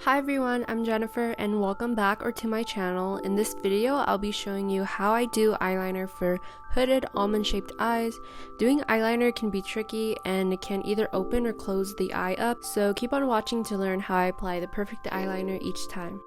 Hi everyone, I'm Jennifer and welcome back or to my channel. In this video, I'll be showing you how I do eyeliner for hooded almond shaped eyes. Doing eyeliner can be tricky and it can either open or close the eye up, so keep on watching to learn how I apply the perfect eyeliner each time.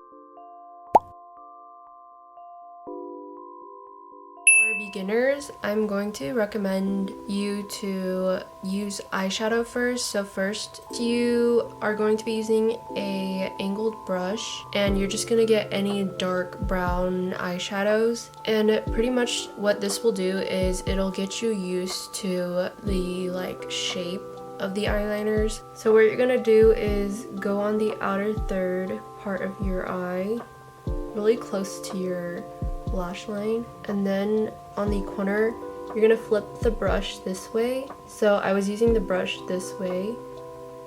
For beginners, I'm going to recommend you to use eyeshadow first. So first you are going to be using a angled brush and you're just gonna get any dark brown eyeshadows, and pretty much what this will do is it'll get you used to the shape of the eyeliners. So what you're gonna do is go on the outer third part of your eye, really close to your lash line, and then on the corner you're gonna flip the brush this way. So I was using the brush this way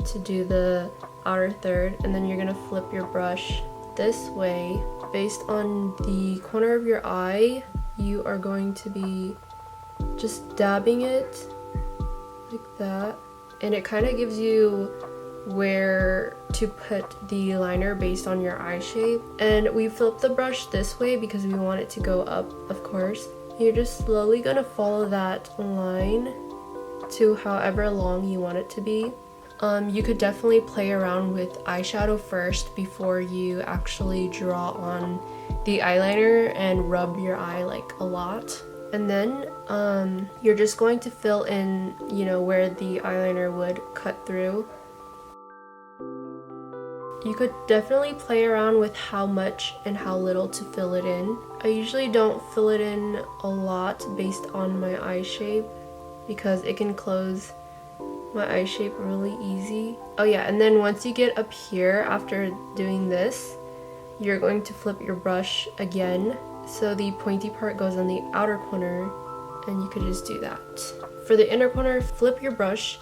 to do the outer third, and then you're gonna flip your brush this way. Based on the corner of your eye, you are going to be just dabbing it like that, and it kind of gives you where to put the liner based on your eye shape. And we flip the brush this way because we want it to go up, of course. You're just slowly gonna follow that line to however long you want it to be. You could definitely play around with eyeshadow first before you actually draw on the eyeliner and rub your eye like a lot. And then you're just going to fill in, where the eyeliner would cut through. You could definitely play around with how much and how little to fill it in. I usually don't fill it in a lot based on my eye shape because it can close my eye shape really easy. Oh yeah, and then once you get up here after doing this, you're going to flip your brush again. So the pointy part goes on the outer corner, and you could just do that. For the inner corner, flip your brush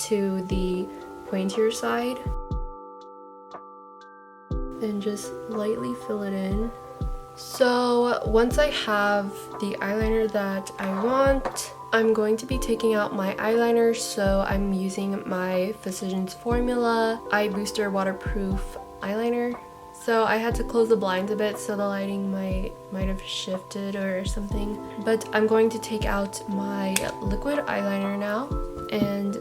to the pointier side and just lightly fill it in. So once I have the eyeliner that I want, I'm going to be taking out my eyeliner. So I'm using my Physicians Formula Eye Booster Waterproof Eyeliner. So I had to close the blinds a bit, so the lighting might have shifted or something. But I'm going to take out my liquid eyeliner now. And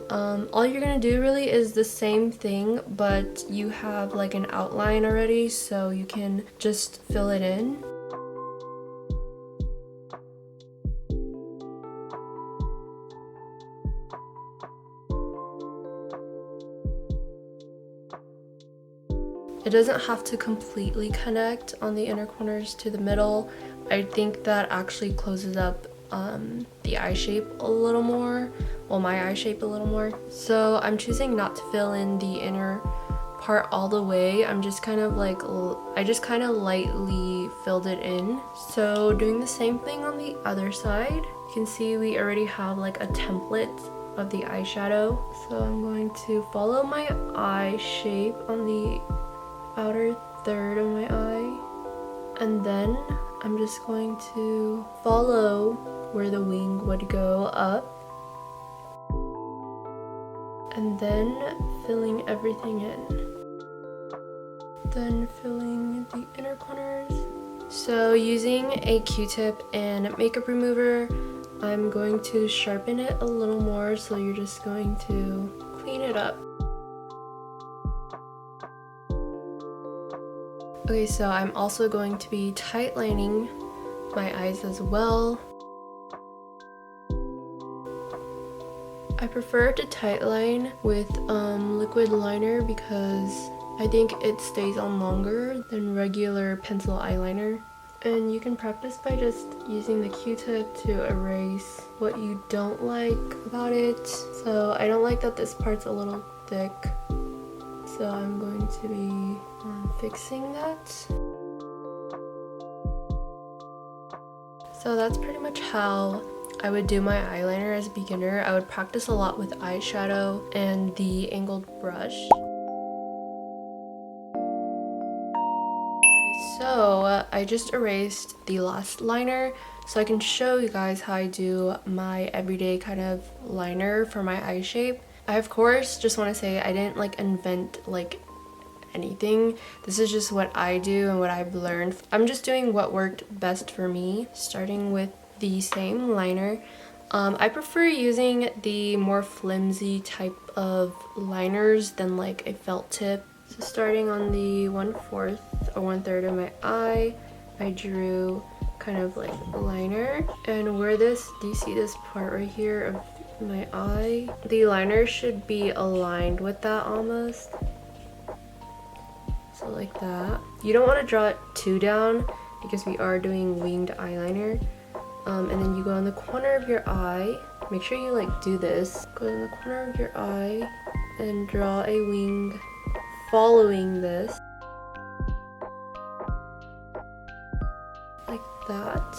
all you're gonna do really is the same thing, but you have like an outline already, so you can just fill it in. It doesn't have to completely connect on the inner corners to the middle. I think that actually closes up the eye shape a little more. Well, my eye shape a little more. So I'm choosing not to fill in the inner part all the way. I just kind of lightly filled it in. So doing the same thing on the other side. You can see we already have like a template of the eyeshadow. So I'm going to follow my eye shape on the outer third of my eye, and then I'm just going to follow where the wing would go up, and then filling everything in, then filling the inner corners. So using a Q-tip and makeup remover, I'm going to sharpen it a little more, so you're just going to clean it up. Okay, so I'm also going to be tightlining my eyes as well. I prefer to tightline with liquid liner because I think it stays on longer than regular pencil eyeliner. And you can practice by just using the Q-tip to erase what you don't like about it. So I don't like that this part's a little thick, so I'm going to be fixing that. So that's pretty much how I would do my eyeliner as a beginner. I would practice a lot with eyeshadow and the angled brush. So I just erased the last liner so I can show you guys how I do my everyday kind of liner for my eye shape. I of course just want to say I didn't invent anything. This is just what I do and what I've learned. I'm just doing what worked best for me, starting with the same liner. I prefer using the more flimsy type of liners than like a felt tip. So starting on the 1/4 or 1/3 of my eye, I drew kind of like a liner. And where this, do you see this part right here of my eye? The liner should be aligned with that almost. So like that. You don't want to draw it too down because we are doing winged eyeliner. And then you go in the corner of your eye. Make sure you like do this. Go in the corner of your eye and draw a wing following this. Like that.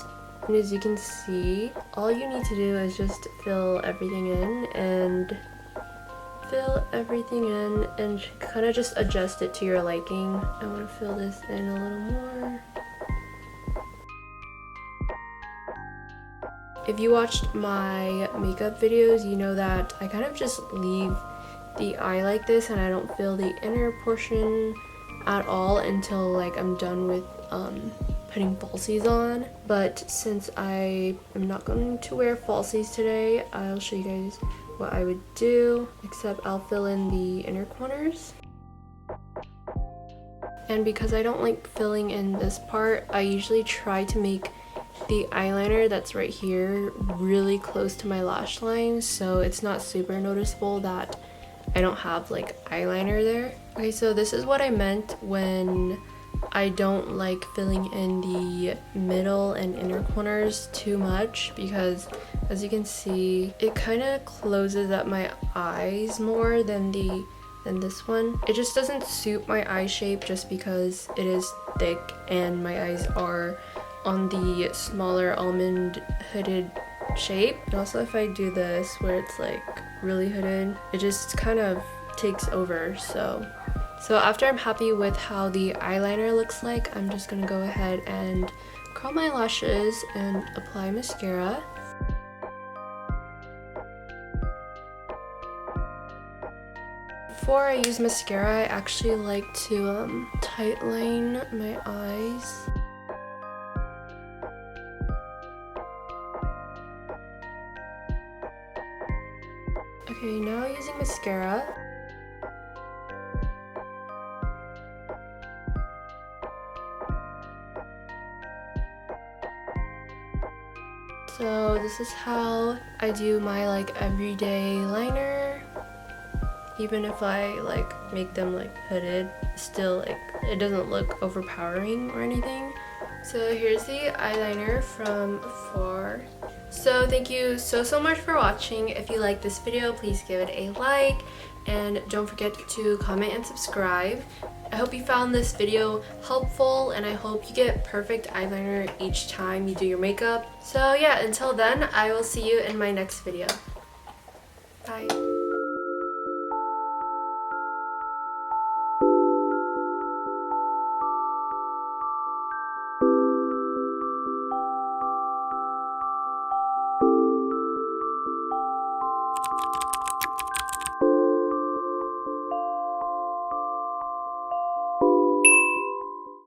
And as you can see, all you need to do is just fill everything in and kind of just adjust it to your liking. I want to fill this in a little more. If you watched my makeup videos, you know that I kind of just leave the eye like this and I don't fill the inner portion at all until like I'm done with putting falsies on. But since I am not going to wear falsies today, I'll show you guys what I would do, except I'll fill in the inner corners. And because I don't like filling in this part, I usually try to make the eyeliner that's right here really close to my lash line, so it's not super noticeable that I don't have like eyeliner there. Okay, so this is what I meant when I don't like filling in the middle and inner corners too much, because as you can see, it kind of closes up my eyes more than this one. It just doesn't suit my eye shape just because it is thick and my eyes are on the smaller almond hooded shape. And also if I do this where it's like really hooded, it just kind of takes over. So after I'm happy with how the eyeliner looks like, I'm just gonna go ahead and curl my lashes and apply mascara. Before I use mascara, I actually like to tightline my eyes. Okay, now using mascara. So this is how I do my like everyday liner. Even if I like make them like hooded, still like it doesn't look overpowering or anything. So here's the eyeliner from before. So thank you so much for watching. If you like this video, please give it a like and don't forget to comment and subscribe. I hope you found this video helpful and I hope you get perfect eyeliner each time you do your makeup. So yeah, until then, I will see you in my next video. Bye.